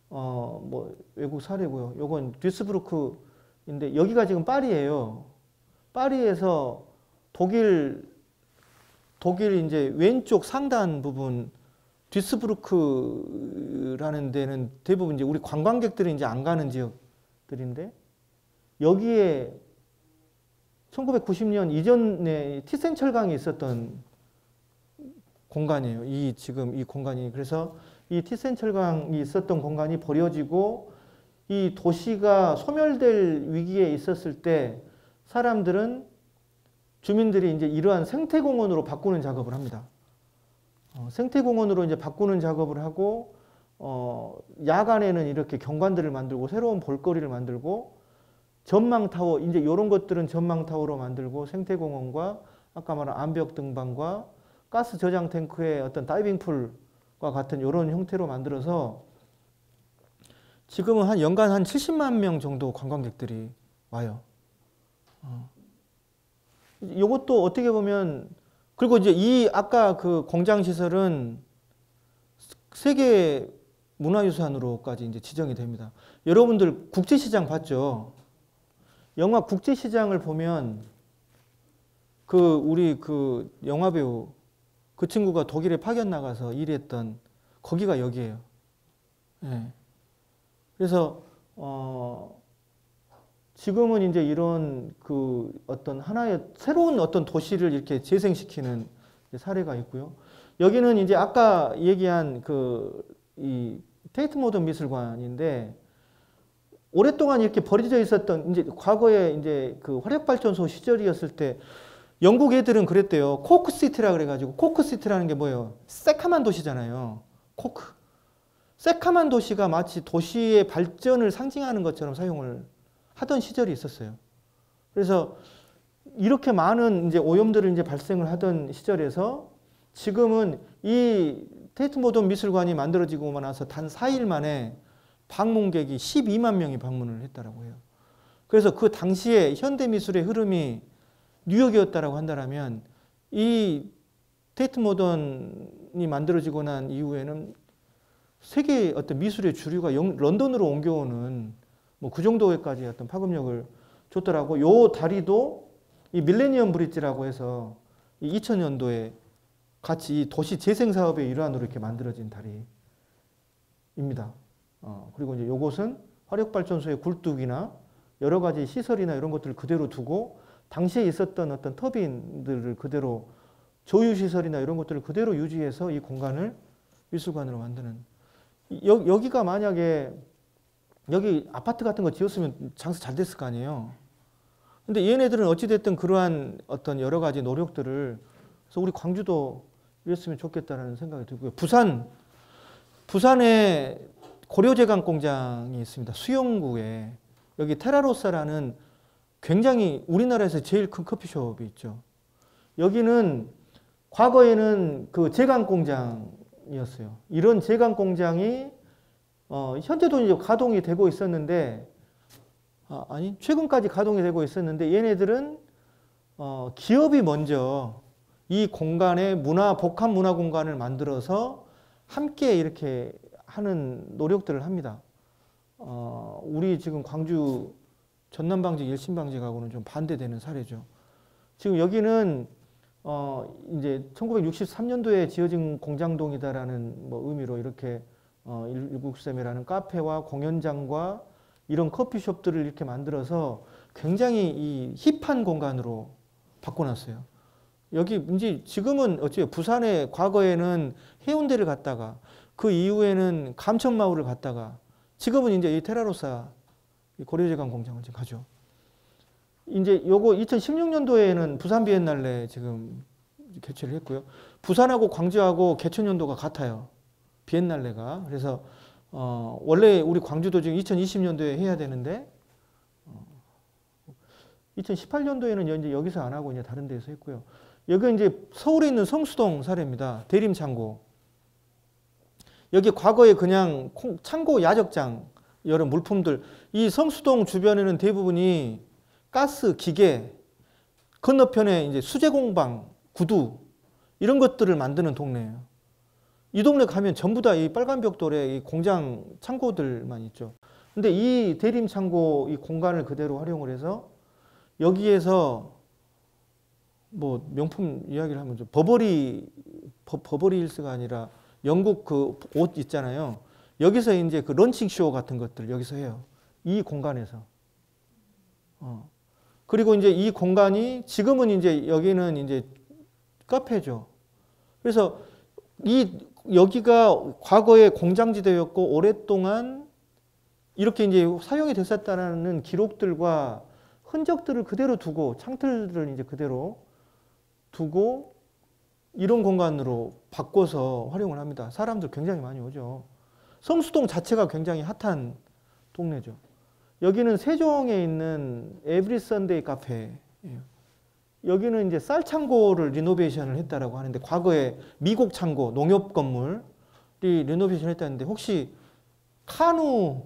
뭐 외국 사례고요. 요건 듀스부르크인데 여기가 지금 파리예요. 파리에서 독일 이제 왼쪽 상단 부분 듀스부르크라는 데는 대부분 이제 우리 관광객들이 이제 안 가는 지역들인데 여기에 1990년 이전에 티센철강이 있었던 공간이에요. 지금 이 공간이. 그래서 이 티센철강이 있었던 공간이 버려지고 이 도시가 소멸될 위기에 있었을 때 주민들이 이제 이러한 생태공원으로 바꾸는 작업을 합니다. 생태공원으로 이제 바꾸는 작업을 하고, 야간에는 이렇게 경관들을 만들고, 새로운 볼거리를 만들고, 전망타워, 이제 이런 것들은 전망타워로 만들고, 생태공원과 아까 말한 암벽 등반과 가스 저장 탱크의 어떤 다이빙풀과 같은 이런 형태로 만들어서 지금은 연간 한 70만 명 정도 관광객들이 와요. 이것도 어떻게 보면, 그리고 이제 아까 그 공장 시설은 세계 문화유산으로까지 이제 지정이 됩니다. 여러분들 국제시장 봤죠? 영화 국제시장을 보면 우리 영화배우 그 친구가 독일에 파견 나가서 일했던 거기가 여기예요. 네. 그래서 지금은 이제 이런 어떤 하나의 새로운 어떤 도시를 이렇게 재생시키는 사례가 있고요. 여기는 이제 아까 얘기한 이 테이트 모던 미술관인데 오랫동안 이렇게 버려져 있었던 이제 과거에 이제 화력발전소 시절이었을 때 영국 애들은 그랬대요. 코크시티라 그래가지고 코크시티라는 게 뭐예요? 새카만 도시잖아요. 코크. 새카만 도시가 마치 도시의 발전을 상징하는 것처럼 사용을 하던 시절이 있었어요. 그래서 이렇게 많은 이제 오염들을 이제 발생을 하던 시절에서 지금은 이 테이트 모던 미술관이 만들어지고 나서 단 4일 만에 방문객이 12만 명이 방문을 했다라고 해요. 그래서 그 당시에 현대 미술의 흐름이 뉴욕이었다라고 한다면 이 테이트 모던이 만들어지고 난 이후에는 세계 어떤 미술의 주류가 런던으로 옮겨오는 뭐 그 정도까지 어떤 파급력을 줬더라고. 요 다리도 이 밀레니엄 브릿지라고 해서 이 2000년도에 같이 이 도시 재생 사업의 일환으로 이렇게 만들어진 다리입니다. 그리고 이제 요것은 화력발전소의 굴뚝이나 여러 가지 시설이나 이런 것들을 그대로 두고 당시에 있었던 어떤 터빈들을 그대로 조유시설이나 이런 것들을 그대로 유지해서 이 공간을 미술관으로 만드는. 여기가 만약에 여기 아파트 같은 거 지었으면 장사 잘 됐을 거 아니에요. 근데 얘네들은 어찌됐든 그러한 어떤 여러 가지 노력들을, 그래서 우리 광주도 이랬으면 좋겠다라는 생각이 들고요. 부산에 고려제강 공장이 있습니다. 수영구에. 여기 테라로사라는 굉장히 우리나라에서 제일 큰 커피숍이 있죠. 여기는 과거에는 제강 공장이었어요. 이런 제강 공장이 현재도 이제 가동이 되고 있었는데, 최근까지 가동이 되고 있었는데, 얘네들은, 기업이 먼저 이 공간에 복합 문화 공간을 만들어서 함께 이렇게 하는 노력들을 합니다. 우리 지금 광주 전남방직, 일신방직하고는 좀 반대되는 사례죠. 지금 여기는, 이제 1963년도에 지어진 공장동이다라는 뭐 의미로 이렇게 일국쌤이라는 카페와 공연장과 이런 커피숍들을 이렇게 만들어서 굉장히 이 힙한 공간으로 바꿔놨어요. 여기 이제 지금은 부산에 과거에는 해운대를 갔다가 그 이후에는 감천마을을 갔다가 지금은 이제 이 테라로사 고려제강 공장을 이제 가죠. 이제 요거 2016년도에는 부산 비엔날레 지금 개최를 했고요. 부산하고 광주하고 개최 연도가 같아요. 비엔날레가. 그래서 원래 우리 광주도 지금 2020년도에 해야 되는데 2018년도에는 이제 여기서 안 하고 이제 다른 데서 했고요. 여기 이제 서울에 있는 성수동 사례입니다. 대림창고. 여기 과거에 그냥 창고 야적장 여러 물품들, 이 성수동 주변에는 대부분이 가스, 기계, 건너편에 이제 수제공방, 구두 이런 것들을 만드는 동네예요. 이 동네 가면 전부 다 이 빨간 벽돌에 이 공장 창고들만 있죠. 근데 이 대림창고 이 공간을 그대로 활용을 해서 여기에서 뭐 명품 이야기를 하면 버버리 힐스가 아니라 영국 그 옷 있잖아요. 여기서 이제 그 런칭 쇼 같은 것들 여기서 해요. 이 공간에서. 그리고 이제 이 공간이 지금은 이제 여기는 이제 카페죠. 그래서 여기가 과거에 공장지대였고 오랫동안 이렇게 이제 사용이 됐었다는 기록들과 흔적들을 그대로 두고 창틀들을 이제 그대로 두고 이런 공간으로 바꿔서 활용을 합니다. 사람들 굉장히 많이 오죠. 성수동 자체가 굉장히 핫한 동네죠. 여기는 세종에 있는 에브리 선데이 카페예요. 여기는 이제 쌀창고를 리노베이션을 했다라고 하는데 과거에 미국 창고, 농협 건물이 리노베이션을 했다는데 혹시 카누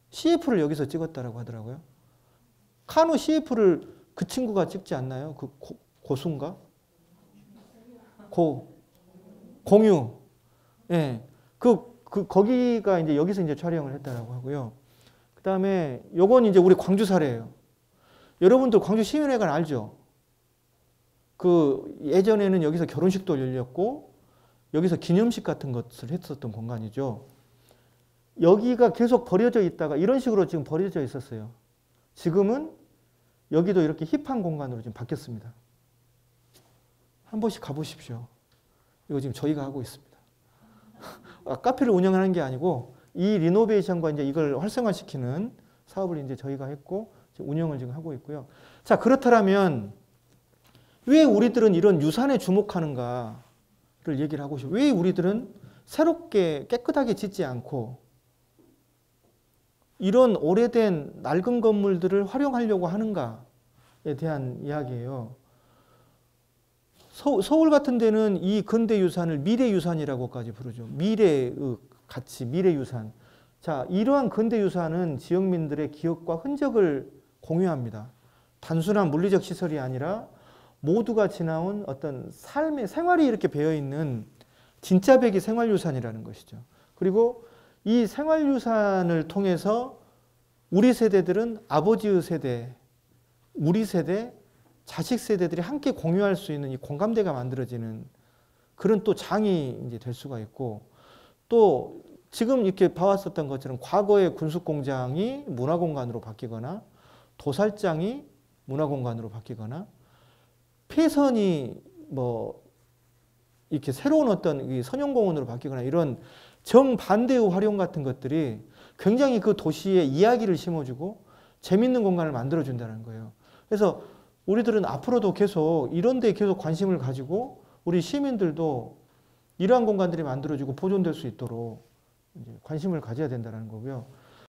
CF를 여기서 찍었다라고 하더라고요. 카누 CF를 그 친구가 찍지 않나요? 그 고수인가? 공유. 예. 거기가 이제 여기서 이제 촬영을 했다라고 하고요. 그 다음에 요건 이제 우리 광주 사례예요. 여러분들 광주 시민회관 알죠? 예전에는 여기서 결혼식도 열렸고 여기서 기념식 같은 것을 했었던 공간이죠. 여기가 계속 버려져 있다가 이런 식으로 지금 버려져 있었어요. 지금은 여기도 이렇게 힙한 공간으로 지금 바뀌었습니다. 한 번씩 가보십시오. 이거 지금 저희가 하고 있습니다. 카페를 운영하는 게 아니고 이 리노베이션과 이제 이걸 활성화시키는 사업을 이제 저희가 했고 운영을 지금 하고 있고요. 자, 그렇다면 왜 우리들은 이런 유산에 주목하는가를 얘기를 하고 싶어요. 왜 우리들은 새롭게 깨끗하게 짓지 않고 이런 오래된 낡은 건물들을 활용하려고 하는가에 대한 이야기예요. 서울 같은 데는 이 근대유산을 미래유산이라고까지 부르죠. 미래의 가치, 미래유산. 자, 이러한 근대유산은 지역민들의 기억과 흔적을 공유합니다. 단순한 물리적 시설이 아니라 모두가 지나온 어떤 삶의 생활이 이렇게 배어있는 진짜 배기 생활유산이라는 것이죠. 그리고 이 생활유산을 통해서 우리 세대들은 아버지의 세대, 우리 세대, 자식 세대들이 함께 공유할 수 있는 이 공감대가 만들어지는 그런 또 장이 이제 될 수가 있고 또 지금 이렇게 봐왔었던 것처럼 과거의 군수공장이 문화공간으로 바뀌거나 도살장이 문화공간으로 바뀌거나 폐선이 뭐 이렇게 새로운 어떤 이 선용공원으로 바뀌거나 이런 정반대의 활용 같은 것들이 굉장히 그 도시에 이야기를 심어주고 재밌는 공간을 만들어준다는 거예요. 그래서 우리들은 앞으로도 계속 이런 데 계속 관심을 가지고 우리 시민들도 이러한 공간들이 만들어지고 보존될 수 있도록 이제 관심을 가져야 된다는 거고요.